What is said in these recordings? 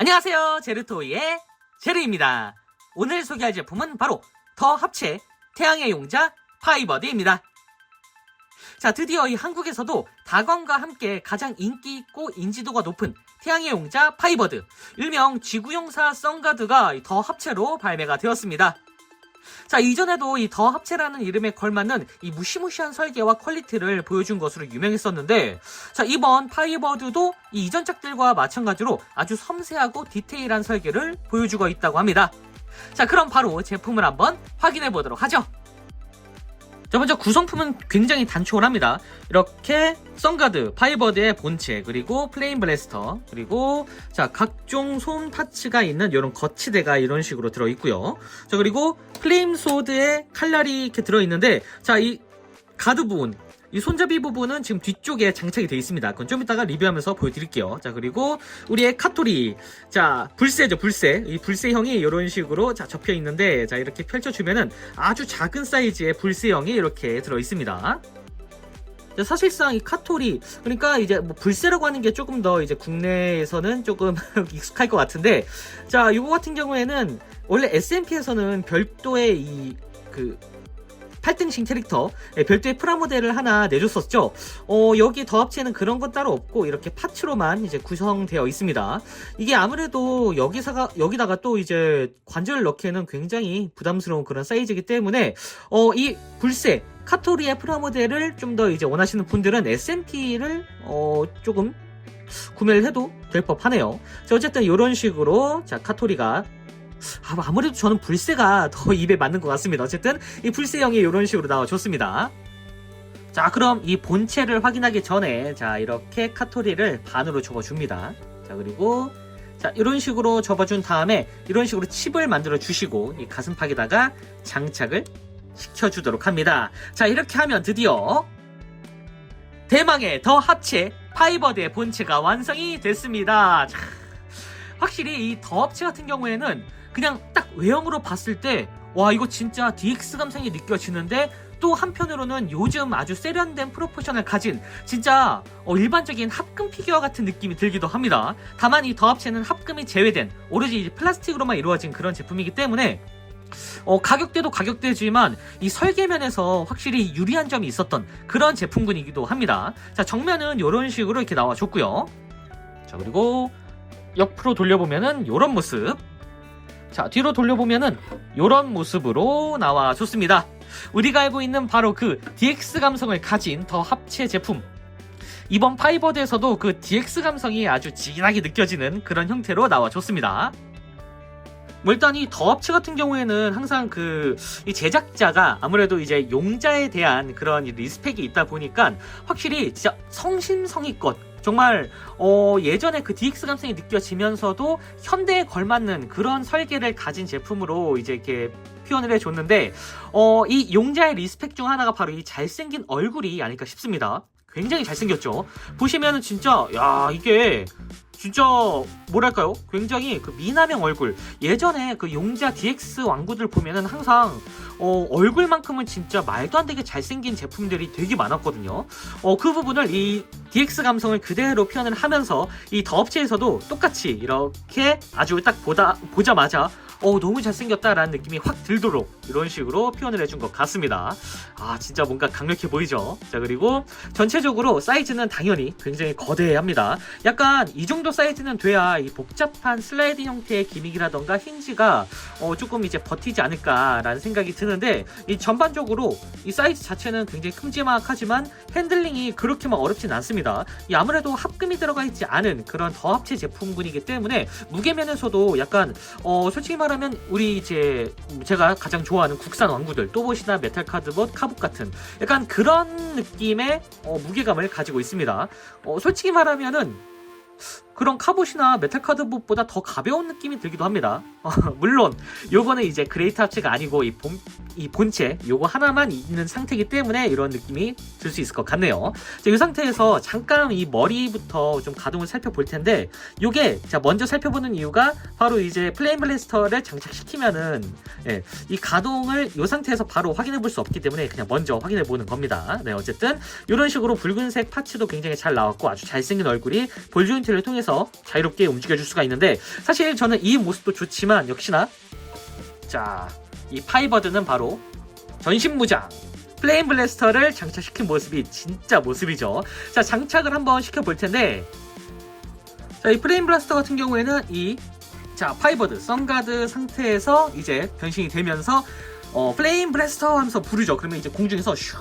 안녕하세요, 제르토이의 제르입니다. 오늘 소개할 제품은 바로 더 합체 태양의 용자 파이버드입니다. 자, 드디어 이 한국에서도 다건과 함께 가장 인기 있고 인지도가 높은 태양의 용자 파이버드, 일명 지구용사 선가드가 더 합체로 발매가 되었습니다. 자, 이전에도 이 더 합체라는 이름에 걸맞는 이 무시무시한 설계와 퀄리티를 보여준 것으로 유명했었는데, 자, 이번 파이버드도 이 이전작들과 마찬가지로 아주 섬세하고 디테일한 설계를 보여주고 있다고 합니다. 자, 그럼 바로 제품을 한번 확인해 보도록 하죠. 자, 먼저 구성품은 굉장히 단촐합니다. 이렇게 선가드, 파이버드의 본체, 그리고 플레임 블래스터, 그리고 자, 각종 솜 파츠가 있는 이런 거치대가 이런 식으로 들어있고요. 자, 그리고 플레임 소드의 칼날이 이렇게 들어있는데, 자, 이 가드 부분, 이 손잡이 부분은 지금 뒤쪽에 장착이 되어 있습니다. 그건 좀 이따가 리뷰하면서 보여드릴게요. 자, 그리고 우리의 카토리, 자, 불새죠, 불새. 이 불새형이 이런 식으로 자, 접혀 있는데, 자, 이렇게 펼쳐주면은 아주 작은 사이즈의 불새형이 이렇게 들어 있습니다. 자, 사실상 이 카토리, 그러니까 이제 뭐 불새라고 하는 게 조금 더 이제 국내에서는 조금 익숙할 것 같은데, 자, 요거 같은 경우에는 원래 SMP에서는 별도의 그 8등신 캐릭터, 별도의 프라모델을 하나 내줬었죠. 여기 더 합체는 그런 건 따로 없고 이렇게 파츠로만 이제 구성되어 있습니다. 이게 아무래도 여기다가 또 이제 관절을 넣기에는 굉장히 부담스러운 그런 사이즈이기 때문에 이 불새 카토리의 프라모델을 좀 더 이제 원하시는 분들은 SMP를 조금 구매를 해도 될 법하네요. 자, 어쨌든 이런 식으로 자, 카토리가 아무래도 저는 불새가 더 입에 맞는 것 같습니다. 어쨌든 이 불새형이 이런 식으로 나와줬습니다. 자, 그럼 이 본체를 확인하기 전에 자, 이렇게 카토리를 반으로 접어줍니다. 자, 그리고 자, 이런 식으로 접어준 다음에 이런 식으로 칩을 만들어 주시고 이 가슴팍에다가 장착을 시켜주도록 합니다. 자, 이렇게 하면 드디어 대망의 더 합체 파이버드의 본체가 완성이 됐습니다. 자, 확실히 이 더 합체 같은 경우에는 그냥 딱 외형으로 봤을 때 와, 이거 진짜 DX 감성이 느껴지는데, 또 한편으로는 요즘 아주 세련된 프로포션을 가진 진짜 일반적인 합금 피규어 같은 느낌이 들기도 합니다. 다만 이 더 합체는 합금이 제외된 오로지 플라스틱으로만 이루어진 그런 제품이기 때문에 가격대도 가격대지만 이 설계면에서 확실히 유리한 점이 있었던 그런 제품군이기도 합니다. 자, 정면은 이런 식으로 이렇게 나와줬고요. 자, 그리고 옆으로 돌려보면은 이런 모습. 자, 뒤로 돌려보면은 이런 모습으로 나와줬습니다. 우리가 알고 있는 바로 그 DX 감성을 가진 더 합체 제품. 이번 파이버드에서도 그 DX 감성이 아주 진하게 느껴지는 그런 형태로 나와줬습니다. 뭐 일단 이 더 합체 같은 경우에는 항상 이 제작자가 아무래도 이제 용자에 대한 그런 리스펙이 있다 보니까 확실히 진짜 성심성의껏 정말 예전에 그 DX 감성이 느껴지면서도 현대에 걸맞는 그런 설계를 가진 제품으로 이제 이렇게 표현을 해줬는데, 이 용자의 리스펙 중 하나가 바로 이 잘생긴 얼굴이 아닐까 싶습니다. 굉장히 잘생겼죠. 보시면은 진짜 이게 진짜 뭐랄까요? 굉장히 그 미남형 얼굴. 예전에 그 용자 DX 왕구들 보면은 항상 얼굴만큼은 진짜 말도 안 되게 잘생긴 제품들이 되게 많았거든요. 그 부분을 이 DX 감성을 그대로 표현을 하면서 이 더 업체에서도 똑같이 이렇게 아주 딱 보자마자 너무 잘생겼다라는 느낌이 확 들도록 이런 식으로 표현을 해준 것 같습니다. 진짜 뭔가 강력해 보이죠. 자, 그리고 전체적으로 사이즈는 당연히 굉장히 거대합니다. 약간 이 정도 사이즈는 돼야 이 복잡한 슬라이드 형태의 기믹이라던가 힌지가 조금 이제 버티지 않을까라는 생각이 드는데, 이 전반적으로 이 사이즈 자체는 굉장히 큼지막하지만 핸들링이 그렇게 막 어렵진 않습니다. 이 아무래도 합금이 들어가 있지 않은 그런 더 합체 제품군이기 때문에 무게면에서도 약간 솔직히 말하면 우리 이제 제가 가장 좋아하는 국산 왕구들 또봇이나 메탈 카드봇, 카봇 같은 약간 그런 느낌의 무게감을 가지고 있습니다. 솔직히 말하면은 그런 카봇이나 메탈 카드봇보다 더 가벼운 느낌이 들기도 합니다. 물론 요거는 이제 그레이트 합체가 아니고 이 본체 요거 하나만 있는 상태이기 때문에 이런 느낌이 들 수 있을 것 같네요. 자, 이 상태에서 잠깐 이 머리부터 좀 가동을 살펴볼 텐데, 요게 자 먼저 살펴보는 이유가 바로 이제 플레임 블래스터를 장착시키면은 이 가동을 이 상태에서 바로 확인해 볼 수 없기 때문에 그냥 먼저 확인해 보는 겁니다. 네, 어쨌든 이런 식으로 붉은색 파츠도 굉장히 잘 나왔고 아주 잘생긴 얼굴이 볼 조인트를 통해서 상태에서 자유롭게 움직여줄 수가 있는데, 사실 저는 이 모습도 좋지만 역시나 자, 이 파이버드는 바로 전신무장 플레임 블래스터를 장착시킨 모습이 진짜 모습이죠. 자, 장착을 한번 시켜볼 텐데, 자, 이 플레임 블래스터 같은 경우에는 자, 파이버드 선가드 상태에서 이제 변신이 되면서 플레임 블래스터 하면서 부르죠. 그러면 이제 공중에서 슉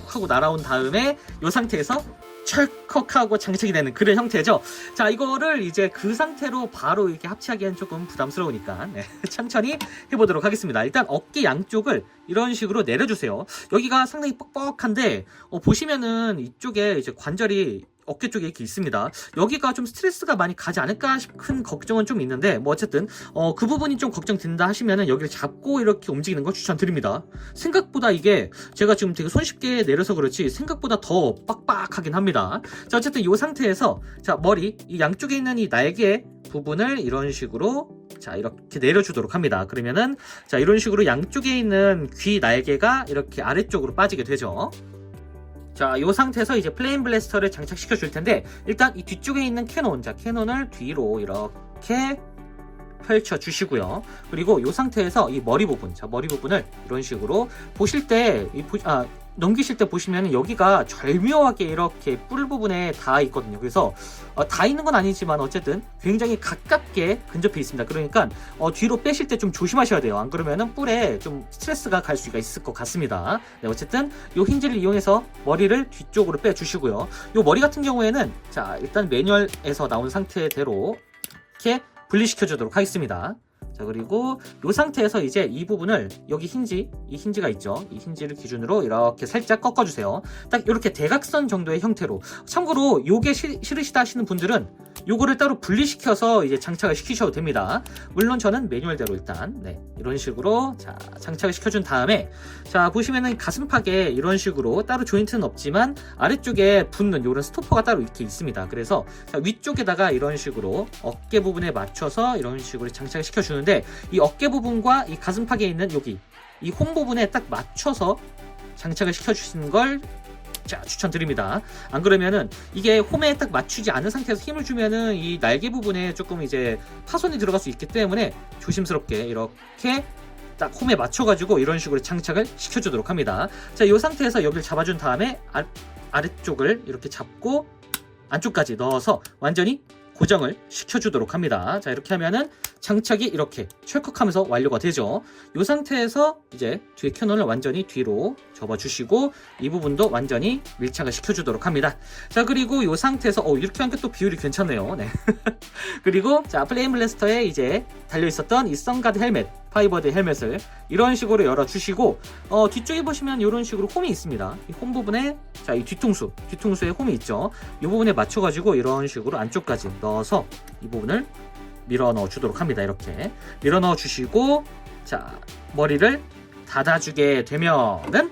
하고 날아온 다음에 이 상태에서 철컥하고 장착이 되는 그런 형태죠. 자, 이거를 이제 그 상태로 바로 이렇게 합체하기엔 조금 부담스러우니까 천천히 해보도록 하겠습니다. 일단 어깨 양쪽을 이런 식으로 내려주세요. 여기가 상당히 뻑뻑한데 보시면은 이쪽에 이제 관절이 어깨 쪽에 이렇게 있습니다. 여기가 좀 스트레스가 많이 가지 않을까 싶은 걱정은 좀 있는데, 뭐 어쨌든 그 부분이 좀 걱정된다 하시면은 여기를 잡고 이렇게 움직이는 걸 추천드립니다. 생각보다 이게 제가 지금 되게 손쉽게 내려서 그렇지 생각보다 더 빡빡하긴 합니다. 자, 어쨌든 이 상태에서 자, 머리 이 양쪽에 있는 이 날개 부분을 이런 식으로 자, 이렇게 내려주도록 합니다. 그러면은 자, 이런 식으로 양쪽에 있는 귀 날개가 이렇게 아래쪽으로 빠지게 되죠. 자, 이 상태에서 이제 플레임 블래스터를 장착시켜 줄 텐데, 일단 이 뒤쪽에 있는 캐논, 자, 캐논을 뒤로 이렇게 펼쳐 주시고요. 그리고 이 상태에서 이 머리 부분, 자, 머리 부분을 이런 식으로 보실 때, 넘기실 때 보시면 여기가 절묘하게 이렇게 뿔 부분에 닿아 있거든요. 그래서 닿아 있는 건 아니지만 어쨌든 굉장히 가깝게 근접해 있습니다. 그러니까 뒤로 빼실 때 좀 조심하셔야 돼요. 안 그러면은 뿔에 좀 스트레스가 갈 수가 있을 것 같습니다. 네, 어쨌든 이 힌지를 이용해서 머리를 뒤쪽으로 빼주시고요. 이 머리 같은 경우에는 자, 일단 매뉴얼에서 나온 상태대로 이렇게 분리시켜 주도록 하겠습니다. 자, 그리고 이 상태에서 이제 이 부분을 여기 이 힌지가 있죠. 이 힌지를 기준으로 이렇게 살짝 꺾어주세요. 딱 이렇게 대각선 정도의 형태로. 참고로 요게 싫으시다 하시는 분들은 요거를 따로 분리시켜서 이제 장착을 시키셔도 됩니다. 물론 저는 매뉴얼대로 일단 이런 식으로 자, 장착을 시켜준 다음에 자, 보시면은 가슴팍에 이런 식으로 따로 조인트는 없지만 아래쪽에 붙는 요런 스토퍼가 따로 이렇게 있습니다. 그래서 자, 위쪽에다가 이런 식으로 어깨 부분에 맞춰서 이런 식으로 장착을 시켜주는데, 이 어깨 부분과 이 가슴팍에 있는 여기 이 홈 부분에 딱 맞춰서 장착을 시켜주시는 걸 자, 추천드립니다. 안 그러면은 이게 홈에 딱 맞추지 않은 상태에서 힘을 주면은 이 날개 부분에 조금 이제 파손이 들어갈 수 있기 때문에 조심스럽게 이렇게 딱 홈에 맞춰가지고 이런 식으로 장착을 시켜주도록 합니다. 자, 이 상태에서 여기를 잡아준 다음에 아래쪽을 이렇게 잡고 안쪽까지 넣어서 완전히 고정을 시켜주도록 합니다. 자, 이렇게 하면은 장착이 이렇게 철컥하면서 완료가 되죠. 이 상태에서 이제 뒤에 캐논을 완전히 뒤로 접어주시고 이 부분도 완전히 밀착을 시켜주도록 합니다. 자, 그리고 이 상태에서 이렇게 하니까 또 비율이 괜찮네요. 네. 그리고 자, 플레임 블래스터에 이제 달려있었던 이 선가드 헬멧, 파이버드 헬멧을 이런 식으로 열어주시고 뒤쪽에 보시면 이런 식으로 홈이 있습니다. 이 홈 부분에 자, 이 뒤통수에 홈이 있죠. 이 부분에 맞춰가지고 이런 식으로 안쪽까지 넣어서 이 부분을 밀어 넣어 주도록 합니다. 이렇게 밀어 넣어 주시고 자, 머리를 닫아주게 되면은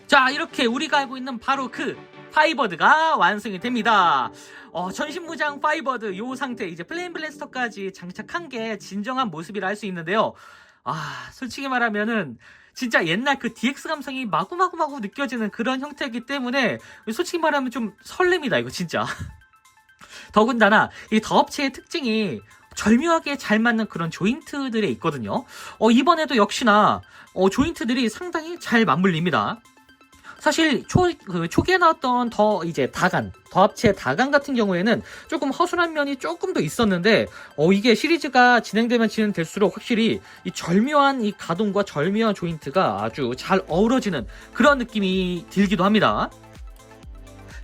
자, 이렇게 우리가 알고 있는 바로 그 파이버드가 완성이 됩니다. 전신무장 파이버드 요 상태 이제 플레임 블래스터까지 장착한 게 진정한 모습이라 할 수 있는데요. 솔직히 말하면은 진짜 옛날 그 DX 감성이 마구마구 느껴지는 그런 형태이기 때문에 솔직히 말하면 좀 설렙니다, 이거 진짜. 더군다나 이 더업체의 특징이 절묘하게 잘 맞는 그런 조인트들이 있거든요. 이번에도 역시나 조인트들이 상당히 잘 맞물립니다. 사실 초기에 나왔던 더합체 다간 같은 경우에는 조금 허술한 면이 조금 더 있었는데 이게 시리즈가 진행되면 진행될수록 확실히 이 절묘한 이 가동과 절묘한 조인트가 아주 잘 어우러지는 그런 느낌이 들기도 합니다.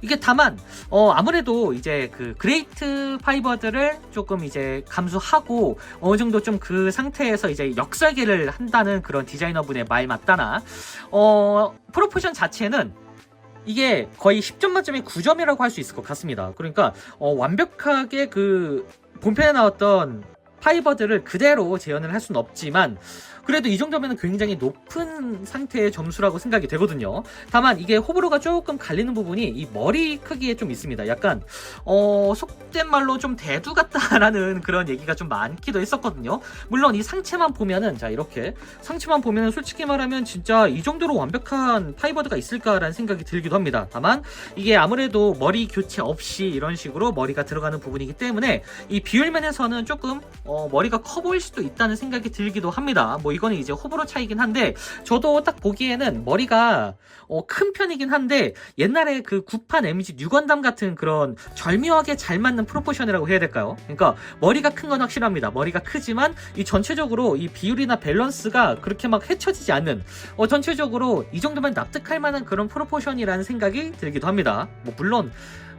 이게 다만 아무래도 이제 그 그레이트 파이버드를 조금 이제 감수하고 어느 정도 좀 그 상태에서 이제 역설계를 한다는 그런 디자이너분의 말 맞다나 프로포션 자체는 이게 거의 10점 만점에 9점이라고 할 수 있을 것 같습니다. 그러니까 완벽하게 그 본편에 나왔던 파이버드를 그대로 재현을 할 수는 없지만 그래도 이 정도면 굉장히 높은 상태의 점수라고 생각이 되거든요. 다만 이게 호불호가 조금 갈리는 부분이 이 머리 크기에 좀 있습니다. 약간 속된 말로 좀 대두 같다라는 그런 얘기가 좀 많기도 했었거든요. 물론 이 상체만 보면은, 자 이렇게 상체만 보면은 솔직히 말하면 진짜 이 정도로 완벽한 파이버드가 있을까라는 생각이 들기도 합니다. 다만 이게 아무래도 머리 교체 없이 이런 식으로 머리가 들어가는 부분이기 때문에 이 비율면에서는 조금 머리가 커 보일 수도 있다는 생각이 들기도 합니다. 뭐 이거는 이제 호불호 차이긴 한데, 저도 딱 보기에는 머리가 큰 편이긴 한데 옛날에 그 구판 MG 뉴건담 같은 그런 절묘하게 잘 맞는 프로포션이라고 해야 될까요? 그러니까 머리가 큰 건 확실합니다. 머리가 크지만 이 전체적으로 이 비율이나 밸런스가 그렇게 막 헤쳐지지 않는, 전체적으로 이 정도면 납득할 만한 그런 프로포션이라는 생각이 들기도 합니다. 뭐 물론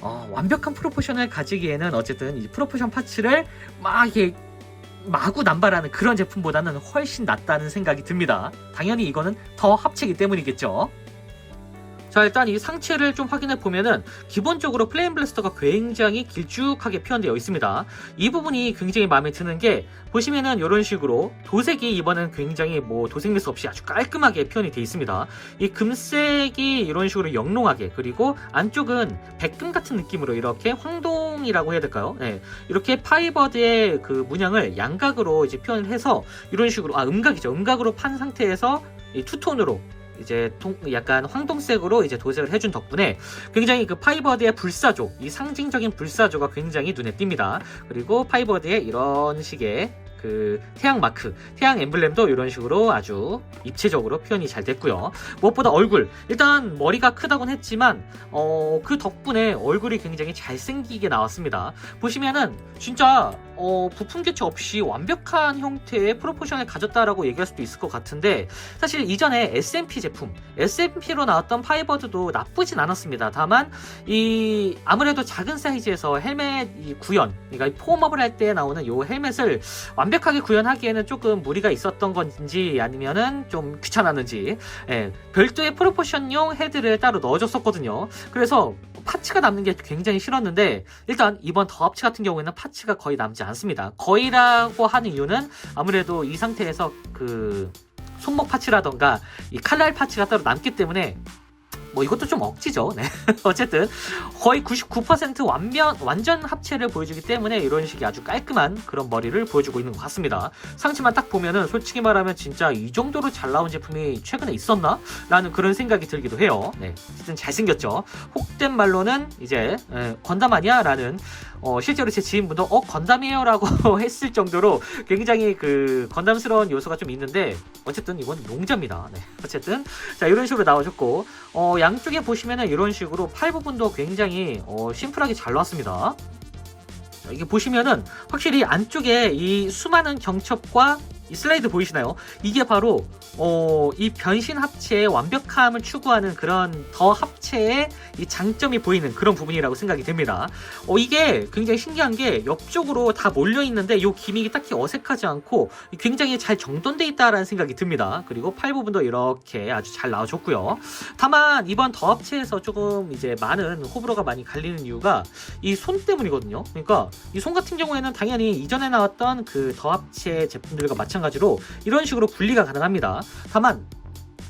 완벽한 프로포션을 가지기에는 어쨌든 이 프로포션 파츠를 막 이게 마구 남발하는 그런 제품보다는 훨씬 낫다는 생각이 듭니다. 당연히 이거는 더 합체이기 때문이겠죠. 자, 일단 이 상체를 좀 확인해 보면은 기본적으로 플레임 블래스터가 굉장히 길쭉하게 표현되어 있습니다. 이 부분이 굉장히 마음에 드는 게, 보시면은 이런 식으로 도색이 이번엔 굉장히 뭐 도색 미스 없이 아주 깔끔하게 표현이 되어 있습니다. 이 금색이 이런 식으로 영롱하게, 그리고 안쪽은 백금 같은 느낌으로 이렇게 황동이라고 해야 될까요? 네, 이렇게 파이버드의 그 문양을 양각으로 이제 표현을 해서 이런 식으로, 음각이죠. 음각으로 판 상태에서 이 투톤으로 이제 약간 황동색으로 이제 도색을 해준 덕분에 굉장히 그 파이버드의 불사조, 이 상징적인 불사조가 굉장히 눈에 띕니다. 그리고 파이버드의 이런 식의 그 태양 마크, 태양 엠블렘도 이런 식으로 아주 입체적으로 표현이 잘 됐고요. 무엇보다 얼굴, 일단 머리가 크다곤 했지만 그 덕분에 얼굴이 굉장히 잘생기게 나왔습니다. 보시면은 진짜 부품 교체 없이 완벽한 형태의 프로포션을 가졌다라고 얘기할 수도 있을 것 같은데, 사실 이전에 SMP 제품, SMP로 나왔던 파이버드도 나쁘진 않았습니다. 다만 이 아무래도 작은 사이즈에서 헬멧 이 구현, 그러니까 폼업을 할 때 나오는 요 헬멧을 완벽하게 구현하기에는 조금 무리가 있었던 건지 아니면은 좀 귀찮았는지, 별도의 프로포션용 헤드를 따로 넣어줬었거든요. 그래서 파츠가 남는 게 굉장히 싫었는데, 일단 이번 더 합체 같은 경우에는 파츠가 거의 남지 않습니다. 거의라고 하는 이유는 아무래도 이 상태에서 그 손목 파츠라던가 이 칼날 파츠가 따로 남기 때문에, 뭐 이것도 좀 억지죠. 네. 어쨌든 거의 99% 완전 합체를 보여주기 때문에 이런 식의 아주 깔끔한 그런 머리를 보여주고 있는 것 같습니다. 상체만 딱 보면은 솔직히 말하면 진짜 이 정도로 잘 나온 제품이 최근에 있었나? 라는 그런 생각이 들기도 해요. 네. 어쨌든 잘생겼죠. 혹된 말로는 이제 건담 아니야? 라는 실제로 제 지인분도 건담이에요 라고 했을 정도로 굉장히 그 건담스러운 요소가 좀 있는데, 어쨌든 이건 용자입니다. 네. 어쨌든 자, 이런 식으로 나와줬고, 양쪽에 보시면은 이런 식으로 팔 부분도 굉장히 심플하게 잘 나왔습니다. 자, 이게 보시면은 확실히 안쪽에 이 수많은 경첩과 이 슬라이드 보이시나요? 이게 바로 이 변신 합체의 완벽함을 추구하는 그런 더 합체의 이 장점이 보이는 그런 부분이라고 생각이 됩니다. 이게 굉장히 신기한 게 옆쪽으로 다 몰려 있는데 이 기믹이 딱히 어색하지 않고 굉장히 잘 정돈돼 있다라는 생각이 듭니다. 그리고 팔 부분도 이렇게 아주 잘 나와줬고요. 다만 이번 더 합체에서 조금 이제 많은 호불호가 많이 갈리는 이유가 이 손 때문이거든요. 그러니까 이 손 같은 경우에는 당연히 이전에 나왔던 그 더 합체 제품들과 마찬가지로 이런 식으로 분리가 가능합니다. 다만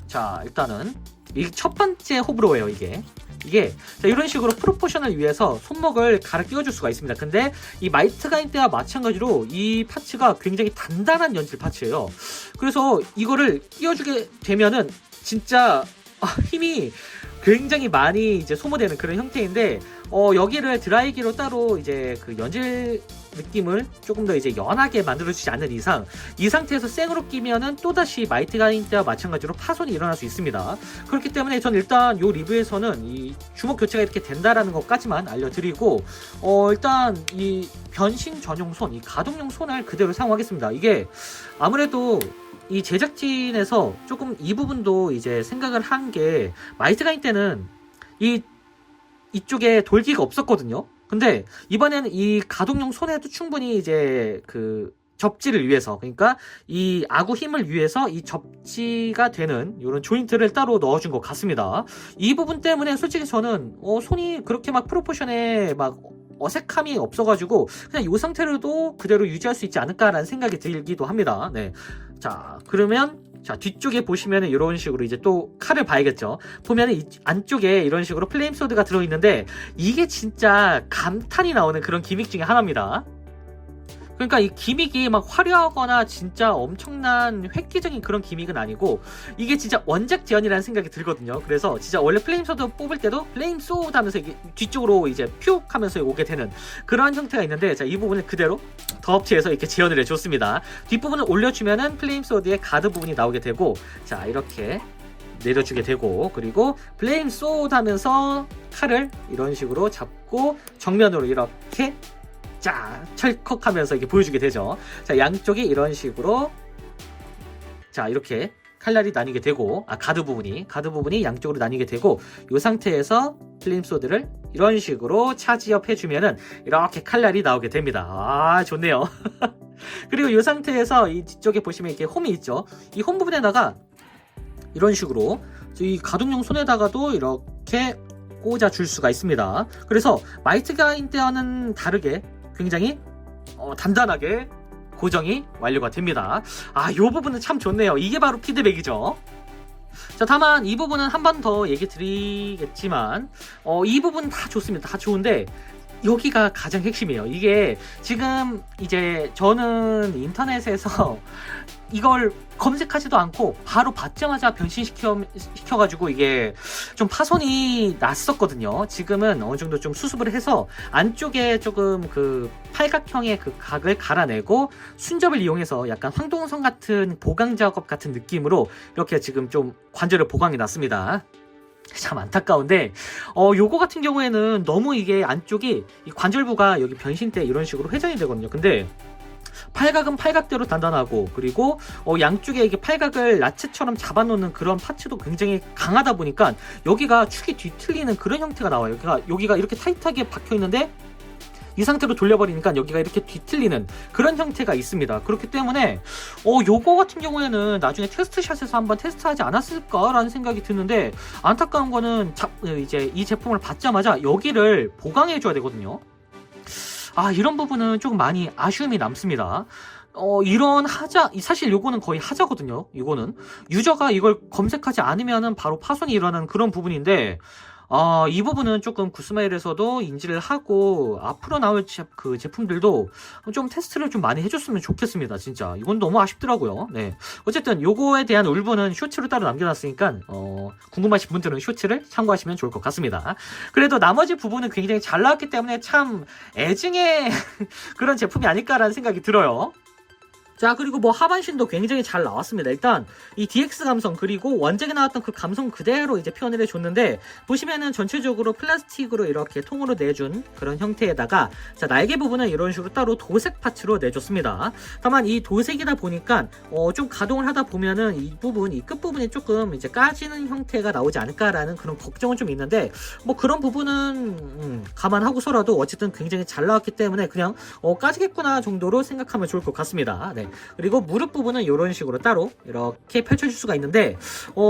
자, 일단은 이 첫 번째 호불호예요. 이게 자, 이런 식으로 프로포션을 위해서 손목을 갈아 끼워줄 수가 있습니다. 근데 이 마이트 가인 때와 마찬가지로 이 파츠가 굉장히 단단한 연질 파츠예요. 그래서 이거를 끼워주게 되면은 진짜 힘이 굉장히 많이 이제 소모되는 그런 형태인데, 여기를 드라이기로 따로 이제 그 연질 느낌을 조금 더 이제 연하게 만들어주지 않는 이상, 이 상태에서 생으로 끼면은 또다시 마이트 가인 때와 마찬가지로 파손이 일어날 수 있습니다. 그렇기 때문에 전 일단 요 리뷰에서는 이 주먹 교체가 이렇게 된다라는 것까지만 알려드리고, 일단 이 변신 전용 손, 이 가동용 손을 그대로 사용하겠습니다. 이게 아무래도 이 제작진에서 조금 이 부분도 이제 생각을 한 게, 마이트 가인 때는 이쪽에 돌기가 없었거든요. 근데 이번에는 이 가동용 손에도 충분히 이제 그 접지를 위해서, 그러니까 이 아구 힘을 위해서 이 접지가 되는 이런 조인트를 따로 넣어준 것 같습니다. 이 부분 때문에 솔직히 저는 손이 그렇게 막 프로포션에 막 어색함이 없어가지고 그냥 이 상태로도 그대로 유지할 수 있지 않을까라는 생각이 들기도 합니다. 네. 자, 그러면 자, 뒤쪽에 보시면은 이런 식으로 이제 또 칼을 봐야겠죠. 보면은 이 안쪽에 이런 식으로 플레임 소드가 들어있는데 이게 진짜 감탄이 나오는 그런 기믹 중에 하나입니다. 그러니까 이 기믹이 막 화려하거나 진짜 엄청난 획기적인 그런 기믹은 아니고 이게 진짜 원작 재현이라는 생각이 들거든요. 그래서 진짜 원래 플레임 소드 뽑을 때도 플레임 소드 하면서 이게 뒤쪽으로 이제 퓨 하면서 오게 되는 그러한 형태가 있는데, 자, 이 부분을 그대로 더 업체에서 이렇게 재현을 해줬습니다. 뒷부분을 올려주면은 플레임 소드의 가드 부분이 나오게 되고, 자, 이렇게 내려주게 되고, 그리고 플레임 소드 하면서 칼을 이런 식으로 잡고 정면으로 이렇게 자, 철컥하면서 이렇게 보여주게 되죠. 자, 양쪽이 이런 식으로 자, 이렇게 칼날이 나뉘게 되고, 가드 부분이 양쪽으로 나뉘게 되고, 이 상태에서 플레임 소드를 이런 식으로 차지업 해주면은 이렇게 칼날이 나오게 됩니다. 아, 좋네요. 그리고 이 상태에서 이 뒤쪽에 보시면 이렇게 홈이 있죠. 이 홈 부분에다가 이런 식으로 이 가동용 손에다가도 이렇게 꽂아줄 수가 있습니다. 그래서 마이트 가인 때와는 다르게 굉장히 단단하게 고정이 완료가 됩니다. 이 부분은 참 좋네요. 이게 바로 피드백이죠. 자, 다만 이 부분은 한 번 더 얘기 드리겠지만 이 부분 다 좋습니다. 다 좋은데 여기가 가장 핵심이에요. 이게 지금 이제 저는 인터넷에서 이걸 검색하지도 않고 바로 받자마자 변신시켜가지고 이게 좀 파손이 났었거든요. 지금은 어느 정도 좀 수습을 해서 안쪽에 조금 그 팔각형의 그 각을 갈아내고 순접을 이용해서 약간 황동성 같은 보강 작업 같은 느낌으로 이렇게 지금 좀 관절을 보강해 놨습니다. 참 안타까운데 요거 같은 경우에는 너무 이게 안쪽이 이 관절부가 여기 변신 때 이런 식으로 회전이 되거든요. 근데 팔각은 팔각대로 단단하고, 그리고 양쪽에 이게 팔각을 라체처럼 잡아놓는 그런 파츠도 굉장히 강하다 보니까 여기가 축이 뒤틀리는 그런 형태가 나와요. 여기가 이렇게 타이트하게 박혀 있는데 이 상태로 돌려버리니까 여기가 이렇게 뒤틀리는 그런 형태가 있습니다. 그렇기 때문에 요거 같은 경우에는 나중에 테스트샷에서 한번 테스트하지 않았을까라는 생각이 드는데, 안타까운 거는 이제 이 제품을 받자마자 여기를 보강해줘야 되거든요. 이런 부분은 조금 많이 아쉬움이 남습니다. 이런 사실 요거는 거의 하자거든요. 이거는 유저가 이걸 검색하지 않으면은 바로 파손이 일어나는 그런 부분인데, 이 부분은 조금 구스마일에서도 인지를 하고 앞으로 나올 그 제품들도 좀 테스트를 좀 많이 해줬으면 좋겠습니다. 진짜 이건 너무 아쉽더라고요. 네, 어쨌든 요거에 대한 울분은 쇼츠로 따로 남겨놨으니까 궁금하신 분들은 쇼츠를 참고하시면 좋을 것 같습니다. 그래도 나머지 부분은 굉장히 잘 나왔기 때문에 참 애증의 그런 제품이 아닐까라는 생각이 들어요. 자, 그리고 뭐 하반신도 굉장히 잘 나왔습니다. 일단 이 DX 감성, 그리고 원작에 나왔던 그 감성 그대로 이제 표현을 해줬는데, 보시면은 전체적으로 플라스틱으로 이렇게 통으로 내준 그런 형태에다가, 자, 날개 부분은 이런 식으로 따로 도색 파츠로 내줬습니다. 다만 이 도색이다 보니까 좀 가동을 하다 보면은 이 끝부분이 조금 이제 까지는 형태가 나오지 않을까라는 그런 걱정은 좀 있는데, 뭐 그런 부분은 감안하고서라도 어쨌든 굉장히 잘 나왔기 때문에 그냥 까지겠구나 정도로 생각하면 좋을 것 같습니다. 네. 그리고 무릎 부분은 이런 식으로 따로 이렇게 펼쳐줄 수가 있는데,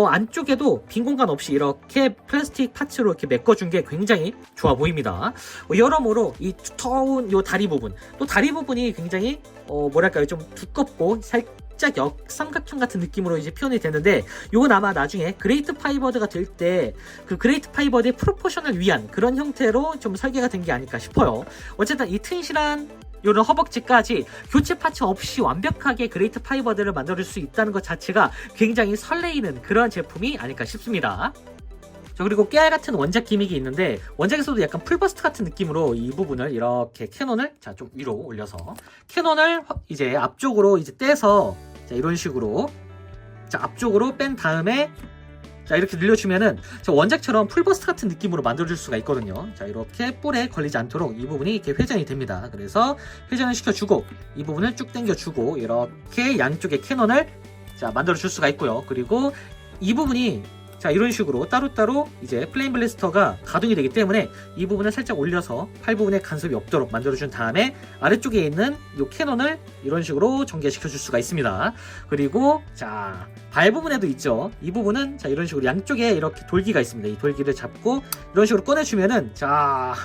안쪽에도 빈 공간 없이 이렇게 플라스틱 파츠로 이렇게 메꿔준 게 굉장히 좋아 보입니다. 여러모로 이 두터운 요 다리 부분, 또 다리 부분이 굉장히 뭐랄까요, 좀 두껍고 살짝 역삼각형 같은 느낌으로 이제 표현이 되는데, 요건 아마 나중에 그레이트 파이버드가 될 때 그 그레이트 파이버드의 프로포션을 위한 그런 형태로 좀 설계가 된 게 아닐까 싶어요. 어쨌든 이 튼실한 요런 허벅지까지 교체 파츠 없이 완벽하게 그레이트 파이버드를 만들 수 있다는 것 자체가 굉장히 설레이는 그런 제품이 아닐까 싶습니다. 그리고 깨알 같은 원작 기믹이 있는데, 원작에서도 약간 풀버스트 같은 느낌으로 이 부분을 이렇게 캐논을 좀 위로 올려서 캐논을 이제 앞쪽으로 이제 떼서, 자, 이런 식으로 앞쪽으로 뺀 다음에, 자, 이렇게 늘려주면은 원작처럼 풀버스트 같은 느낌으로 만들어줄 수가 있거든요. 자, 이렇게 볼에 걸리지 않도록 이 부분이 이렇게 회전이 됩니다. 그래서 회전을 시켜주고 이 부분을 쭉 당겨주고 이렇게 양쪽에 캐논을 만들어줄 수가 있고요. 그리고 이 부분이 자, 이런 식으로 따로따로 이제 플레임 블래스터가 가동이 되기 때문에 이 부분을 살짝 올려서 팔 부분에 간섭이 없도록 만들어준 다음에 아래쪽에 있는 이 캐논을 이런 식으로 전개시켜 줄 수가 있습니다. 그리고 자, 발 부분에도 있죠. 이 부분은 자, 이런 식으로 양쪽에 이렇게 돌기가 있습니다. 이 돌기를 잡고 이런 식으로 꺼내주면은 자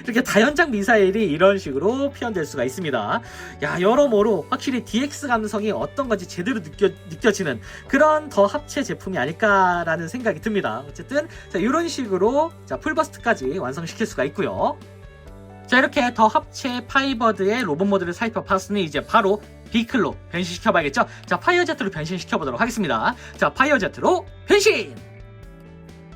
이렇게 다연장 미사일이 이런 식으로 표현될 수가 있습니다. 야, 여러모로 확실히 DX 감성이 어떤 건지 제대로 느껴지는 그런 더 합체 제품이 아닐까라는 생각이 듭니다. 어쨌든 자, 이런 식으로 자, 풀버스트까지 완성시킬 수가 있고요. 자, 이렇게 더 합체 파이버드의 로봇 모드를 살펴봤으니 이제 바로 비클로 변신시켜봐야겠죠? 자, 파이어제트로 변신시켜보도록 하겠습니다. 자, 파이어제트로 변신!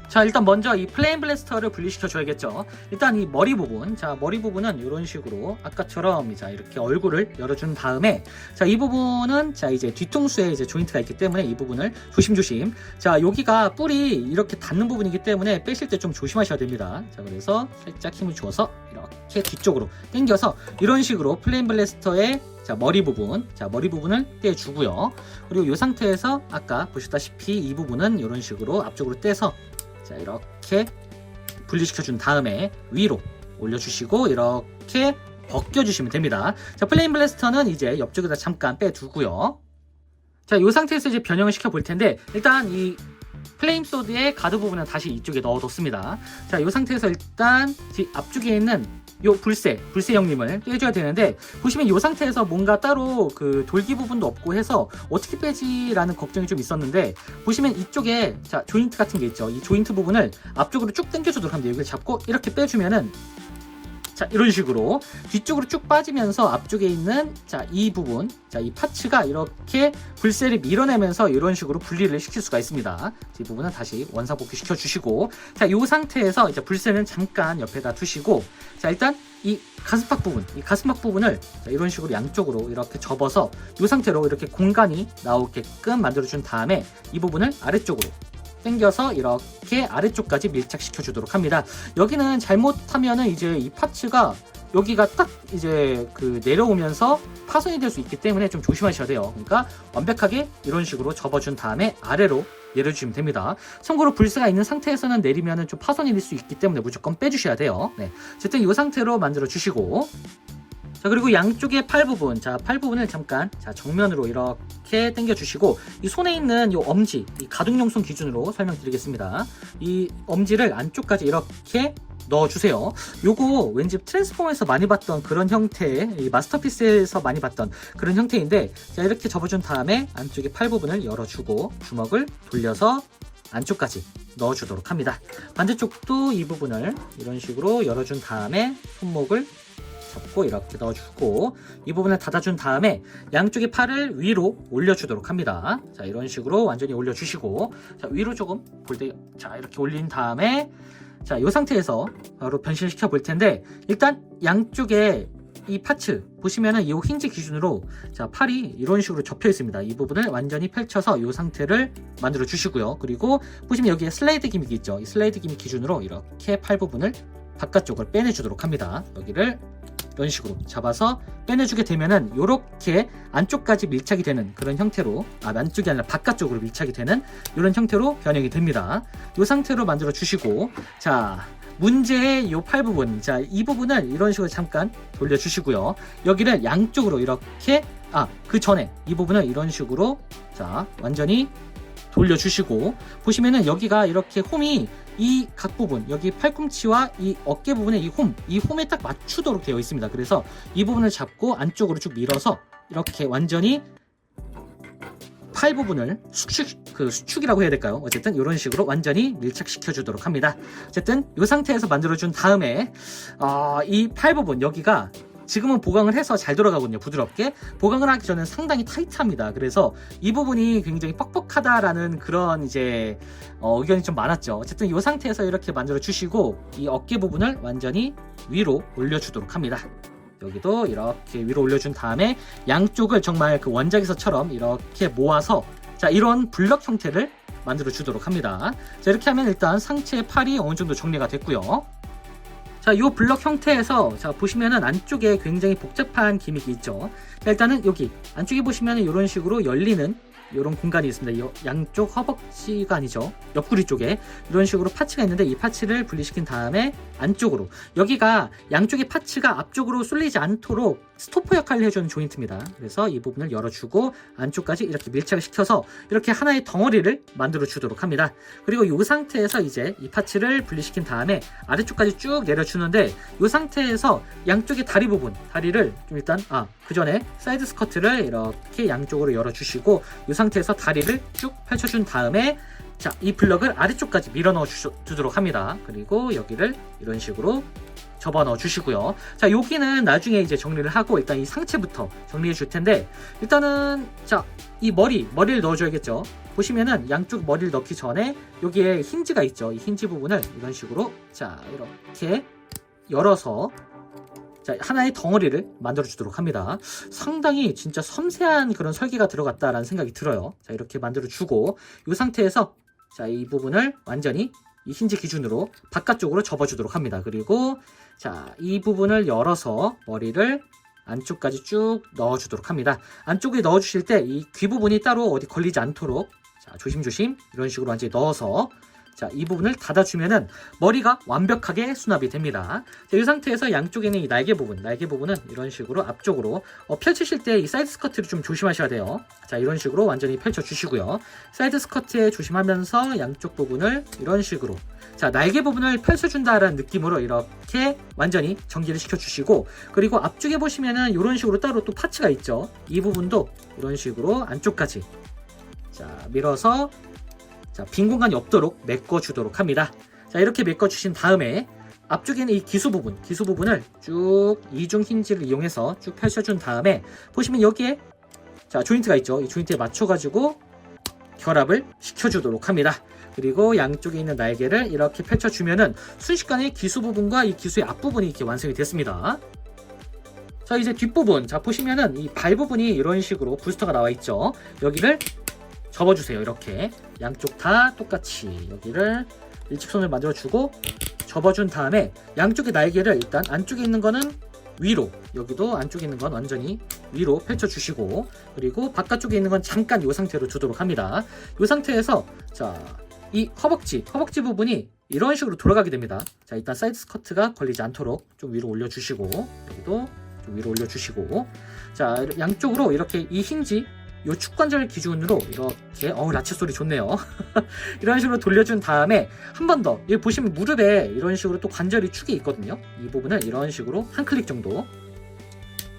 자, 일단 먼저 이 플레임 블래스터를 분리시켜줘야겠죠. 일단 이 머리 부분, 자, 머리 부분은 이런 식으로 아까처럼 자, 이렇게 얼굴을 열어준 다음에 자, 이 부분은 자, 이제 뒤통수에 이제 조인트가 있기 때문에 이 부분을 조심조심. 자, 여기가 뿔이 이렇게 닿는 부분이기 때문에 빼실 때 좀 조심하셔야 됩니다. 자, 그래서 살짝 힘을 주어서 이렇게 뒤쪽으로 당겨서 이런 식으로 플레임 블래스터의 자, 머리 부분, 자, 머리 부분을 떼주고요. 그리고 이 상태에서 아까 보셨다시피 이 부분은 이런 식으로 앞쪽으로 떼서 자, 이렇게 분리시켜준 다음에 위로 올려주시고 이렇게 벗겨주시면 됩니다. 자, 플레임 블래스터는 이제 옆쪽에다 잠깐 빼두고요. 자, 이 상태에서 이제 변형을 시켜볼 텐데 일단 이 플레임 소드의 가드 부분은 다시 이쪽에 넣어뒀습니다. 자, 이 상태에서 일단 앞쪽에 있는 요 불새 형님을 떼줘야 되는데 보시면 이 상태에서 뭔가 따로 그 돌기 부분도 없고 해서 어떻게 빼지라는 걱정이 좀 있었는데 보시면 이쪽에 자, 조인트 같은 게 있죠. 이 조인트 부분을 앞쪽으로 쭉 당겨주도록 합니다. 여기를 잡고 이렇게 빼주면은 자, 이런 식으로 뒤쪽으로 쭉 빠지면서 앞쪽에 있는 자, 이 부분, 자, 이 파츠가 이렇게 불새를 밀어내면서 이런 식으로 분리를 시킬 수가 있습니다. 이 부분은 다시 원상복귀 시켜주시고 자, 이 상태에서 이제 불새는 잠깐 옆에다 두시고 자, 일단 이 가슴팍 부분, 이 가슴팍 부분을 자, 이런 식으로 양쪽으로 이렇게 접어서 이 상태로 이렇게 공간이 나오게끔 만들어준 다음에 이 부분을 아래쪽으로 당겨서 이렇게 아래쪽까지 밀착시켜 주도록 합니다. 여기는 잘못하면은 이제 이 파츠가 여기가 딱 이제 그 내려오면서 파손이 될 수 있기 때문에 좀 조심하셔야 돼요. 그러니까 완벽하게 이런 식으로 접어준 다음에 아래로 내려주시면 됩니다. 참고로 불새가 있는 상태에서는 내리면은 좀 파손이 될 수 있기 때문에 무조건 빼주셔야 돼요. 네. 어쨌든 이 상태로 만들어 주시고 자, 그리고 양쪽의 팔 부분, 자, 팔 부분을 잠깐 자, 정면으로 이렇게 당겨 주시고 이 손에 있는 이 엄지, 이 가동용 손 기준으로 설명드리겠습니다. 이 엄지를 안쪽까지 이렇게 넣어주세요. 요거 왠지 트랜스포머에서 많이 봤던 그런 형태의 이 마스터피스에서 많이 봤던 그런 형태인데 자, 이렇게 접어준 다음에 안쪽에 팔 부분을 열어주고 주먹을 돌려서 안쪽까지 넣어주도록 합니다. 반대쪽도 이 부분을 이런 식으로 열어준 다음에 손목을 잡고 이렇게 넣어주고 이 부분을 닫아준 다음에 양쪽의 팔을 위로 올려주도록 합니다. 자, 이런 식으로 완전히 올려주시고 자, 위로 조금 볼때 자, 이렇게 올린 다음에 자, 이 상태에서 바로 변신시켜 볼 텐데 일단 양쪽에 이 파츠 보시면은 이 힌지 기준으로 자, 팔이 이런 식으로 접혀 있습니다. 이 부분을 완전히 펼쳐서 이 상태를 만들어 주시고요. 그리고 보시면 여기에 슬라이드 기믹이 있죠. 이 슬라이드 기믹 기준으로 이렇게 팔 부분을 바깥쪽을 빼내주도록 합니다. 여기를 이런 식으로 잡아서 빼내주게 되면은 이렇게 안쪽까지 밀착이 되는 그런 형태로 안쪽이 아니라 바깥쪽으로 밀착이 되는 이런 형태로 변형이 됩니다. 이 상태로 만들어 주시고 자, 문제의 이 팔 부분, 자, 이 부분을 이런 식으로 잠깐 돌려 주시고요. 여기를 양쪽으로 이렇게 그 전에 이 부분을 이런 식으로 자, 완전히 돌려주시고 보시면은 여기가 이렇게 홈이 이 각 부분 여기 팔꿈치와 이 어깨 부분에 이 홈에 딱 맞추도록 되어 있습니다. 그래서 이 부분을 잡고 안쪽으로 쭉 밀어서 이렇게 완전히 팔 부분을 수축이라고 해야 될까요? 어쨌든 이런 식으로 완전히 밀착시켜 주도록 합니다. 어쨌든 이 상태에서 만들어준 다음에 이 팔 부분 여기가 지금은 보강을 해서 잘 돌아가거든요. 부드럽게. 보강을 하기 전에 상당히 타이트합니다. 그래서 이 부분이 굉장히 뻑뻑하다라는 그런 이제 의견이 좀 많았죠. 어쨌든 이 상태에서 이렇게 만들어 주시고 이 어깨 부분을 완전히 위로 올려주도록 합니다. 여기도 이렇게 위로 올려준 다음에 양쪽을 정말 그 원작에서처럼 이렇게 모아서 자, 이런 블럭 형태를 만들어 주도록 합니다. 자, 이렇게 하면 일단 상체의 팔이 어느 정도 정리가 됐고요. 자, 이 블럭 형태에서 자, 보시면은 안쪽에 굉장히 복잡한 기믹이 있죠. 자, 일단은 여기 안쪽에 보시면은 이런 식으로 열리는 이런 공간이 있습니다. 이 양쪽 허벅지가 아니죠. 옆구리 쪽에 이런 식으로 파츠가 있는데 이 파츠를 분리시킨 다음에 안쪽으로, 여기가 양쪽의 파츠가 앞쪽으로 쏠리지 않도록 스토퍼 역할을 해주는 조인트입니다. 그래서 이 부분을 열어주고 안쪽까지 이렇게 밀착을 시켜서 이렇게 하나의 덩어리를 만들어 주도록 합니다. 그리고 이 상태에서 이제 이 파츠를 분리시킨 다음에 아래쪽까지 쭉 내려주는데, 이 상태에서 양쪽의 다리 부분, 다리를 좀 일단 그 전에 사이드 스커트를 이렇게 양쪽으로 열어주시고 이 상태에서 다리를 쭉 펼쳐준 다음에 자, 이 블럭을 아래쪽까지 밀어 넣어 주도록 합니다. 그리고 여기를 이런 식으로 접어 넣어 주시고요. 자, 여기는 나중에 이제 정리를 하고 일단 이 상체부터 정리해 줄 텐데, 일단은 자, 이 머리를 넣어 줘야겠죠. 보시면은 양쪽 머리를 넣기 전에 여기에 힌지가 있죠. 이 힌지 부분을 이런 식으로 자, 이렇게 열어서 자, 하나의 덩어리를 만들어 주도록 합니다. 상당히 진짜 섬세한 그런 설계가 들어갔다라는 생각이 들어요. 자, 이렇게 만들어 주고 이 상태에서 자, 이 부분을 완전히 이 힌지 기준으로 바깥쪽으로 접어 주도록 합니다. 그리고 자, 이 부분을 열어서 머리를 안쪽까지 쭉 넣어 주도록 합니다. 안쪽에 넣어 주실 때 이 귀 부분이 따로 어디 걸리지 않도록 자, 조심조심 이런 식으로 완전히 넣어서 자, 이 부분을 닫아주면은 머리가 완벽하게 수납이 됩니다. 자, 이 상태에서 양쪽에 있는 이 날개 부분은 이런 식으로 앞쪽으로 펼치실 때 이 사이드 스커트를 좀 조심하셔야 돼요. 자, 이런 식으로 완전히 펼쳐주시고요. 사이드 스커트에 조심하면서 양쪽 부분을 이런 식으로 자, 날개 부분을 펼쳐준다라는 느낌으로 이렇게 완전히 정리를 시켜주시고, 그리고 앞쪽에 보시면은 이런 식으로 따로 또 파츠가 있죠. 이 부분도 이런 식으로 안쪽까지 자, 밀어서 자, 빈 공간이 없도록 메꿔주도록 합니다. 자, 이렇게 메꿔주신 다음에 앞쪽에는 이 기수 부분을 쭉 이중 힌지를 이용해서 쭉 펼쳐준 다음에 보시면 여기에 자, 조인트가 있죠. 이 조인트에 맞춰가지고 결합을 시켜주도록 합니다. 그리고 양쪽에 있는 날개를 이렇게 펼쳐주면은 순식간에 기수 부분과 이 기수의 앞부분이 이렇게 완성이 됐습니다. 자, 이제 뒷부분 자, 보시면은 이 발 부분이 이런 식으로 부스터가 나와 있죠. 여기를 접어주세요. 이렇게 양쪽 다 똑같이 여기를 일직선을 만들어주고 접어준 다음에 양쪽의 날개를 일단 안쪽에 있는 거는 위로, 여기도 안쪽에 있는 건 완전히 위로 펼쳐주시고, 그리고 바깥쪽에 있는 건 잠깐 이 상태로 두도록 합니다. 이 상태에서 자, 이 허벅지 부분이 이런 식으로 돌아가게 됩니다. 자, 일단 사이드 스커트가 걸리지 않도록 좀 위로 올려주시고, 여기도 좀 위로 올려주시고, 자, 양쪽으로 이렇게 이 힌지 요 축관절 기준으로 이렇게 라치 소리 좋네요. 이런 식으로 돌려준 다음에 한 번 더 여기 보시면 무릎에 이런 식으로 또 관절이 축이 있거든요. 이 부분을 이런 식으로 한 클릭 정도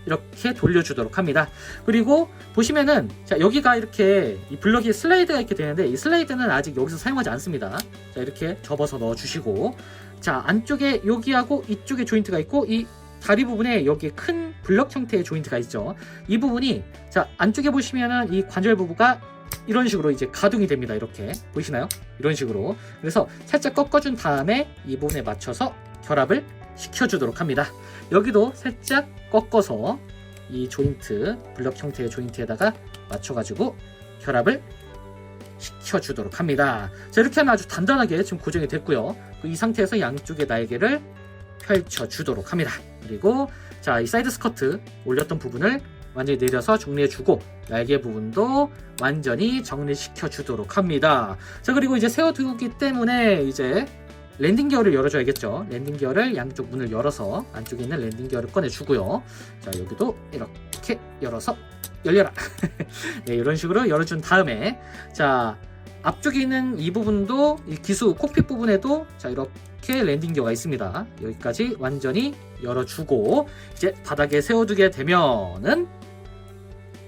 이렇게 돌려주도록 합니다. 그리고 보시면은 자, 여기가 이렇게 이 블럭이 슬라이드가 이렇게 되는데 이 슬라이드는 아직 여기서 사용하지 않습니다. 자, 이렇게 접어서 넣어주시고, 자, 안쪽에 여기하고 이쪽에 조인트가 있고 이 다리 부분에 여기 큰 블럭 형태의 조인트가 있죠. 이 부분이 자, 안쪽에 보시면은 이 관절 부부가 이런 식으로 이제 가동이 됩니다. 이렇게 보이시나요? 이런 식으로. 그래서 살짝 꺾어준 다음에 이 부분에 맞춰서 결합을 시켜주도록 합니다. 여기도 살짝 꺾어서 이 조인트, 블럭 형태의 조인트에다가 맞춰가지고 결합을 시켜주도록 합니다. 자, 이렇게 하면 아주 단단하게 지금 고정이 됐고요. 이 상태에서 양쪽의 날개를 펼쳐주도록 합니다. 그리고 자, 이 사이드 스커트 올렸던 부분을 완전히 내려서 정리해주고 날개 부분도 완전히 정리시켜 주도록 합니다. 자, 그리고 이제 세워두기 때문에 이제 랜딩 기어를 열어줘야겠죠. 랜딩 기어를 양쪽 문을 열어서 안쪽에 있는 랜딩 기어를 꺼내주고요. 자, 여기도 이렇게 열어서 열려라. 네, 이런 식으로 열어준 다음에 자, 앞쪽에 있는 이 부분도 이 기수 콕핏 부분에도 자, 이렇게 랜딩 기어가 있습니다. 여기까지 완전히 열어주고 이제 바닥에 세워두게 되면은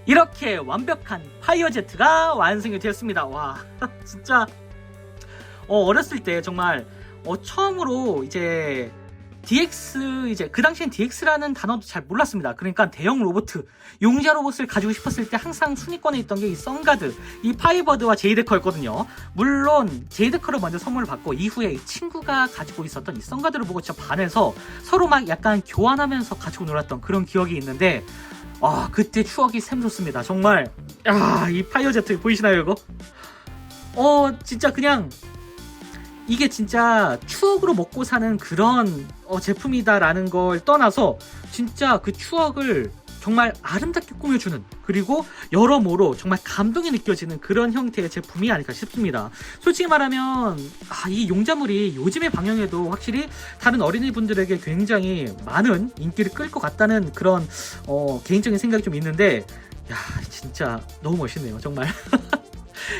이렇게 완벽한 파이어제트가 완성이 되었습니다. 와, 진짜 어렸을 때 정말 처음으로 이제 DX, 이제 그 당시엔 DX라는 단어도 잘 몰랐습니다. 그러니까 대형 로봇, 용자 로봇을 가지고 싶었을 때 항상 순위권에 있던 게 이 썬가드, 이 파이버드와 제이데커였거든요. 물론 제이데커를 먼저 선물을 받고 이후에 이 친구가 가지고 있었던 이 썬가드를 보고 진짜 반해서 서로 막 약간 교환하면서 가지고 놀았던 그런 기억이 있는데, 그때 추억이 샘솟습니다. 정말 이 파이어제트 보이시나요 이거? 진짜 그냥 이게 진짜 추억으로 먹고 사는 그런 제품이다라는 걸 떠나서 진짜 그 추억을 정말 아름답게 꾸며주는, 그리고 여러모로 정말 감동이 느껴지는 그런 형태의 제품이 아닐까 싶습니다. 솔직히 말하면 이 용자물이 요즘의 방영에도 확실히 다른 어린이분들에게 굉장히 많은 인기를 끌 것 같다는 그런 개인적인 생각이 좀 있는데, 야 진짜 너무 멋있네요 정말.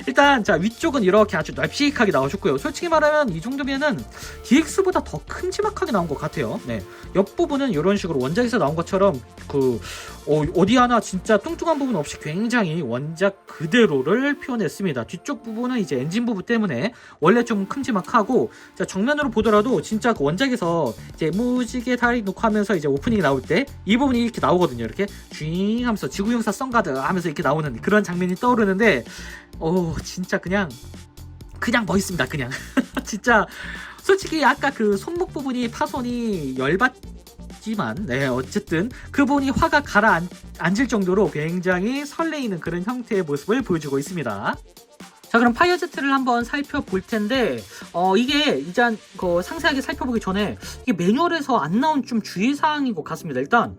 일단 자 위쪽은 이렇게 아주 널찍하게 나와줬고요. 솔직히 말하면 이 정도면은 DX보다 더 큼지막하게 나온 것 같아요. 네, 옆부분은 이런 식으로 원작에서 나온 것처럼 어디 하나 진짜 뚱뚱한 부분 없이 굉장히 원작 그대로를 표현했습니다. 뒤쪽 부분은 이제 엔진 부분 때문에 원래 좀 큼지막하고, 자 정면으로 보더라도 진짜 그 원작에서 이제 무지개 다리 놓고 하면서 이제 오프닝이 나올 때 이 부분이 이렇게 나오거든요. 이렇게 쥐잉 하면서 지구용사 썬가드 하면서 이렇게 나오는 그런 장면이 떠오르는데, 진짜 그냥 멋있습니다. 그냥 진짜 솔직히 아까 그 손목 부분이 파손이 열받지만, 네 어쨌든 그 부분이 화가 가라앉을 정도로 굉장히 설레이는 그런 형태의 모습을 보여주고 있습니다. 자 그럼 파이어제트를 한번 살펴볼 텐데, 이게 일단 상세하게 살펴보기 전에 이게 매뉴얼에서 안 나온 좀 주의사항인 것 같습니다. 일단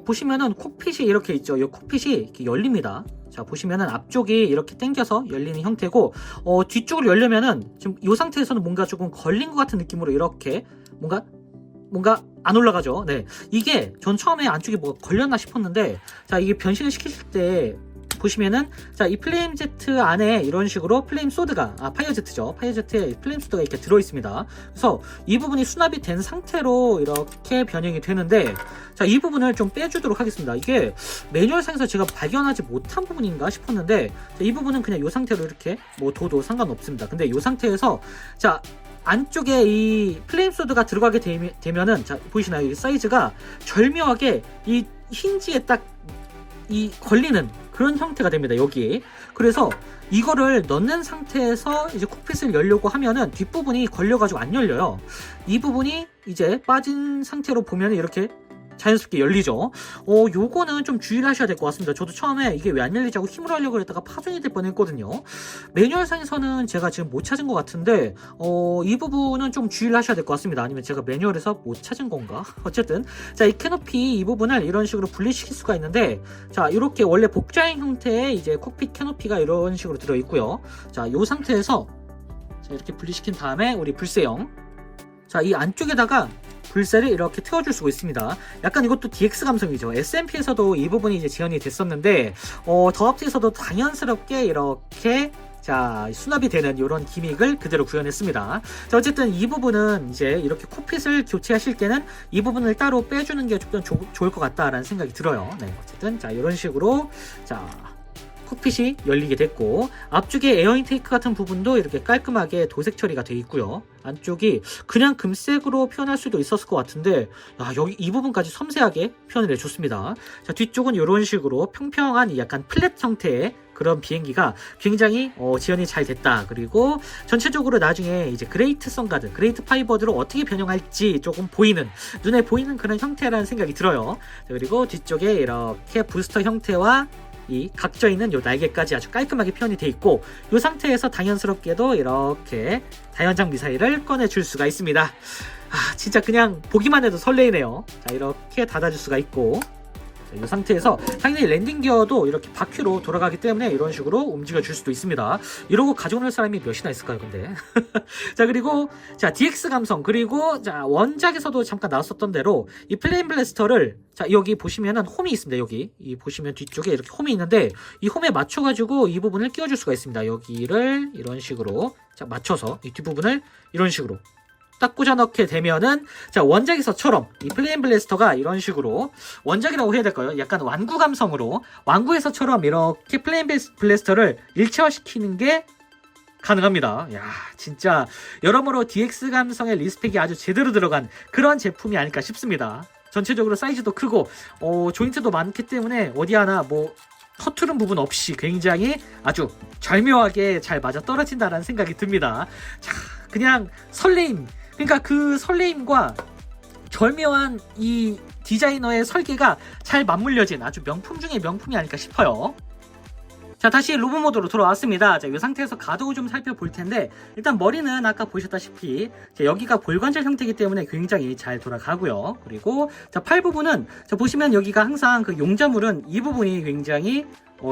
보시면은 콕핏이 이렇게 있죠. 이 콕핏이 이렇게 열립니다. 자 보시면은 앞쪽이 이렇게 당겨서 열리는 형태고, 뒤쪽을 열려면은 지금 이 상태에서는 뭔가 조금 걸린 것 같은 느낌으로 이렇게 뭔가 안 올라가죠. 네, 이게 전 처음에 안쪽에 뭐가 걸렸나 싶었는데, 자 이게 변신을 시키실 때 보시면은 자 이 플레임 제트 안에 이런 식으로 플레임 소드가 파이어 제트죠. 파이어 제트에 플레임 소드가 이렇게 들어 있습니다. 그래서 이 부분이 수납이 된 상태로 이렇게 변형이 되는데, 자 이 부분을 좀 빼주도록 하겠습니다. 이게 매뉴얼상에서 제가 발견하지 못한 부분인가 싶었는데, 자, 이 부분은 그냥 이 상태로 이렇게 뭐 둬도 상관없습니다. 근데 이 상태에서 자 안쪽에 이 플레임 소드가 들어가게 되면은 자 보이시나요? 이 사이즈가 절묘하게 이 힌지에 딱 이 걸리는 그런 형태가 됩니다. 여기. 그래서 이거를 넣는 상태에서 이제 콕핏을 열려고 하면은 뒷부분이 걸려가지고 안 열려요. 이 부분이 이제 빠진 상태로 보면 이렇게 자연스럽게 열리죠. 요거는 좀 주의를 하셔야 될 것 같습니다. 저도 처음에 이게 왜 안 열리지 하고 힘으로 하려고 했다가 파손이 될 뻔했거든요. 매뉴얼상에서는 제가 지금 못 찾은 것 같은데, 이 부분은 좀 주의를 하셔야 될 것 같습니다. 아니면 제가 매뉴얼에서 못 찾은 건가? 어쨌든 자 이 캐노피 이 부분을 이런 식으로 분리시킬 수가 있는데, 자 이렇게 원래 복자형 형태의 이제 콕핏 캐노피가 이런 식으로 들어 있고요. 자 이 상태에서 자 이렇게 분리시킨 다음에 우리 불세형, 자 이 안쪽에다가 불새를 이렇게 태워줄 수가 있습니다. 약간 이것도 DX 감성이죠. SMP에서도 이 부분이 이제 지원이 됐었는데, 더업트에서도 당연스럽게 이렇게 자 수납이 되는 이런 기믹을 그대로 구현했습니다. 자 어쨌든 이 부분은 이제 이렇게 콕핏을 교체하실 때는 이 부분을 따로 빼주는 게 좀 좋을 것 같다라는 생각이 들어요. 네, 어쨌든 자 이런 식으로 자 콕핏이 열리게 됐고, 앞쪽에 에어 인테이크 같은 부분도 이렇게 깔끔하게 도색 처리가 되어 있고요. 안쪽이 그냥 금색으로 표현할 수도 있었을 것 같은데, 여기 이 부분까지 섬세하게 표현을 해줬습니다. 자 뒤쪽은 이런 식으로 평평한 이 약간 플랫 형태의 그런 비행기가 굉장히 지연이 잘 됐다. 그리고 전체적으로 나중에 이제 그레이트 썬가드, 그레이트 파이버드로 어떻게 변형할지 조금 눈에 보이는 그런 형태라는 생각이 들어요. 자, 그리고 뒤쪽에 이렇게 부스터 형태와 이 각져 있는 요 날개까지 아주 깔끔하게 표현이 되어 있고, 이 상태에서 당연스럽게도 이렇게 다연장 미사일을 꺼내줄 수가 있습니다. 진짜 그냥 보기만 해도 설레이네요. 자 이렇게 닫아줄 수가 있고, 이 상태에서 당연히 랜딩 기어도 이렇게 바퀴로 돌아가기 때문에 이런 식으로 움직여 줄 수도 있습니다. 이러고 가져올 사람이 몇이나 있을까요 근데. 자 그리고 자 DX 감성, 그리고 자 원작에서도 잠깐 나왔었던 대로 이 플레임 블래스터를 자 여기 보시면은 홈이 있습니다. 여기 이 보시면 뒤쪽에 이렇게 홈이 있는데, 이 홈에 맞춰 가지고 이 부분을 끼워줄 수가 있습니다. 여기를 이런 식으로 자 맞춰서 이 뒷부분을 이런 식으로 딱 꽂아 넣게 되면은 자 원작에서처럼 이 플레임 블래스터가 이런 식으로, 원작이라고 해야 될까요? 약간 완구 감성으로 완구에서처럼 이렇게 플레임 블래스터를 일체화시키는 게 가능합니다. 야 진짜 여러모로 DX 감성의 리스펙이 아주 제대로 들어간 그런 제품이 아닐까 싶습니다. 전체적으로 사이즈도 크고 조인트도 많기 때문에 어디 하나 뭐 허투른 부분 없이 굉장히 아주 절묘하게 잘 맞아 떨어진다라는 생각이 듭니다. 자 그냥 설레임, 그러니까 그 설레임과 절묘한 이 디자이너의 설계가 잘 맞물려진 아주 명품 중의 명품이 아닐까 싶어요. 자, 다시 로봇 모드로 돌아왔습니다. 자, 이 상태에서 가동을 좀 살펴볼 텐데, 일단 머리는 아까 보셨다시피, 자, 여기가 볼관절 형태이기 때문에 굉장히 잘 돌아가고요. 그리고, 자, 팔 부분은, 자, 보시면 여기가 항상 그 용자물은 이 부분이 굉장히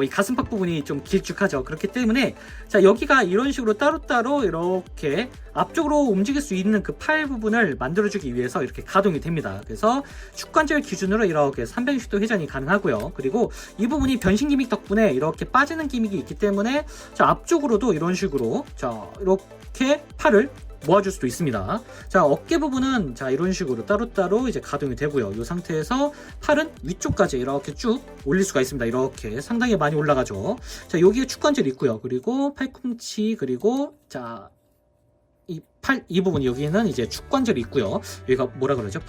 이 가슴팍 부분이 좀 길쭉하죠. 그렇기 때문에 자, 여기가 이런 식으로 따로따로 이렇게 앞쪽으로 움직일 수 있는 그 팔 부분을 만들어주기 위해서 이렇게 가동이 됩니다. 그래서 축관절 기준으로 이렇게 360도 회전이 가능하고요. 그리고 이 부분이 변신 기믹 덕분에 이렇게 빠지는 기믹이 있기 때문에 자, 앞쪽으로도 이런 식으로 자, 이렇게 팔을 모아줄 수도 있습니다. 자, 어깨 부분은 자, 이런 식으로 따로따로 이제 가동이 되고요. 이 상태에서 팔은 위쪽까지 이렇게 쭉 올릴 수가 있습니다. 이렇게 상당히 많이 올라가죠. 자, 여기에 축관절이 있고요. 그리고 팔꿈치, 그리고 자, 이 부분 여기는 이제 축관절이 있고요. 여기가 뭐라 그러죠?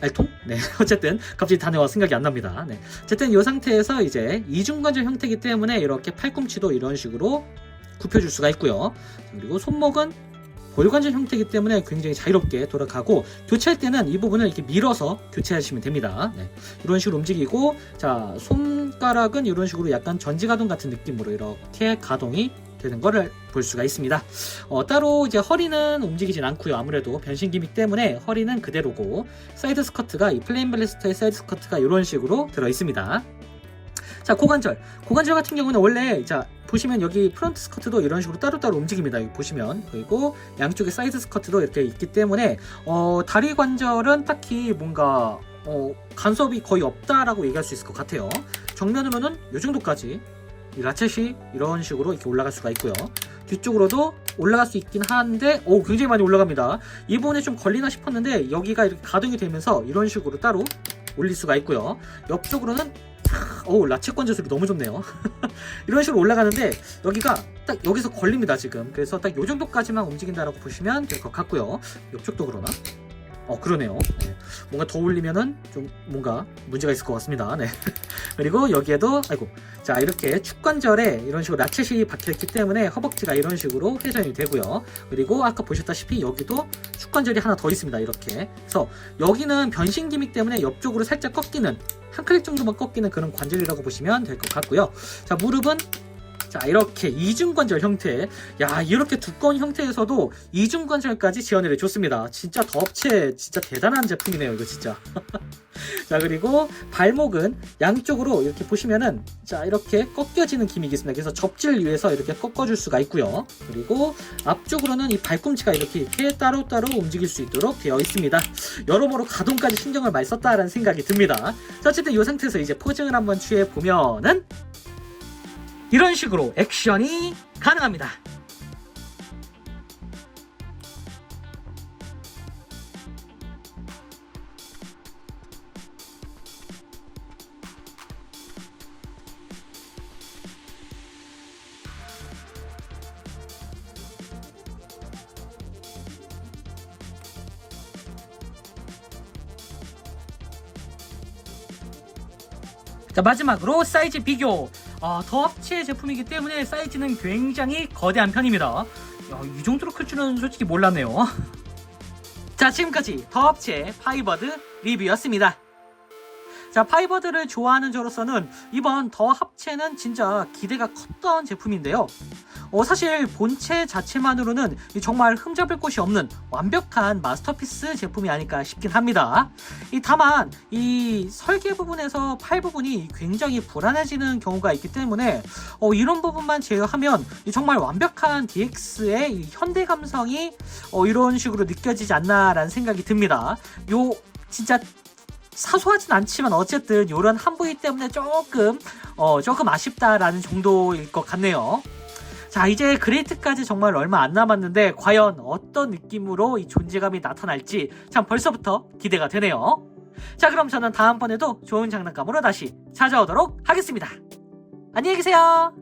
알통? 네. 어쨌든 갑자기 단어가 생각이 안 납니다. 네. 어쨌든 이 상태에서 이제 이중관절 형태이기 때문에 이렇게 팔꿈치도 이런 식으로 굽혀줄 수가 있고요. 그리고 손목은 볼관절 형태이기 때문에 굉장히 자유롭게 돌아가고, 교체할 때는 이 부분을 이렇게 밀어서 교체하시면 됩니다. 네. 이런 식으로 움직이고, 자, 손가락은 이런 식으로 약간 전지가동 같은 느낌으로 이렇게 가동이 되는 거를 볼 수가 있습니다. 따로 이제 허리는 움직이진 않고요. 아무래도 변신 기믹 때문에 허리는 그대로고, 사이드 스커트가 이 플레인 블래스터의 사이드 스커트가 이런 식으로 들어 있습니다. 자, 고관절 같은 경우는 원래 자, 보시면 여기 프론트 스커트도 이런 식으로 따로따로 움직입니다. 여기 보시면. 그리고 양쪽에 사이드 스커트도 이렇게 있기 때문에 다리 관절은 딱히 뭔가 간섭이 거의 없다라고 얘기할 수 있을 것 같아요. 정면으로는 이 정도까지 이 라쳇이 이런 식으로 이렇게 올라갈 수가 있고요. 뒤쪽으로도 올라갈 수 있긴 한데 굉장히 많이 올라갑니다. 이 부분에 좀 걸리나 싶었는데 여기가 이렇게 가동이 되면서 이런 식으로 따로 올릴 수가 있고요. 옆쪽으로는 라쳇 관절 소리 너무 좋네요. 이런 식으로 올라가는데 여기가 딱 여기서 걸립니다 지금. 그래서 딱 요 정도까지만 움직인다라고 보시면 될 것 같고요. 옆쪽도 그러나? 그러네요. 네. 뭔가 더 올리면은 좀 뭔가 문제가 있을 것 같습니다. 네. 그리고 여기에도 자, 이렇게 축관절에 이런 식으로 라쳇이 박혀있기 때문에 허벅지가 이런 식으로 회전이 되고요. 그리고 아까 보셨다시피 여기도 축관절이 하나 더 있습니다. 이렇게. 그래서 여기는 변신 기믹 때문에 옆쪽으로 살짝 꺾이는, 한 클릭 정도만 꺾이는 그런 관절이라고 보시면 될 것 같고요. 자, 무릎은 자, 이렇게 이중관절 형태. 야, 이렇게 두꺼운 형태에서도 이중관절까지 지원을 해줬습니다. 진짜 더 업체 진짜 대단한 제품이네요, 이거 진짜. 자, 그리고 발목은 양쪽으로 이렇게 보시면은 자, 이렇게 꺾여지는 기믹이 있습니다. 그래서 접지를 위해서 이렇게 꺾어줄 수가 있고요. 그리고 앞쪽으로는 이 발꿈치가 이렇게 따로따로 움직일 수 있도록 되어 있습니다. 여러모로 가동까지 신경을 많이 썼다라는 생각이 듭니다. 자, 어쨌든 이 상태에서 이제 포징을 한번 취해 보면은 이런 식으로 액션이 가능합니다. 자, 마지막으로 사이즈 비교. 더 합체 제품이기 때문에 사이즈는 굉장히 거대한 편입니다. 이 정도로 클 줄은 솔직히 몰랐네요. 자, 지금까지 더 합체 파이버드 리뷰였습니다. 자, 파이버드를 좋아하는 저로서는 이번 더 합체는 진짜 기대가 컸던 제품인데요. 사실 본체 자체만으로는 정말 흠잡을 곳이 없는 완벽한 마스터피스 제품이 아닐까 싶긴 합니다. 다만 이 설계 부분에서 팔 부분이 굉장히 불안해지는 경우가 있기 때문에 이런 부분만 제외하면 정말 완벽한 DX의 현대 감성이 이런 식으로 느껴지지 않나라는 생각이 듭니다. 진짜 사소하진 않지만 어쨌든 이런 한 부위 때문에 조금 아쉽다라는 정도일 것 같네요. 자, 이제 그레이트까지 정말 얼마 안 남았는데 과연 어떤 느낌으로 이 존재감이 나타날지 참 벌써부터 기대가 되네요. 자, 그럼 저는 다음번에도 좋은 장난감으로 다시 찾아오도록 하겠습니다. 안녕히 계세요.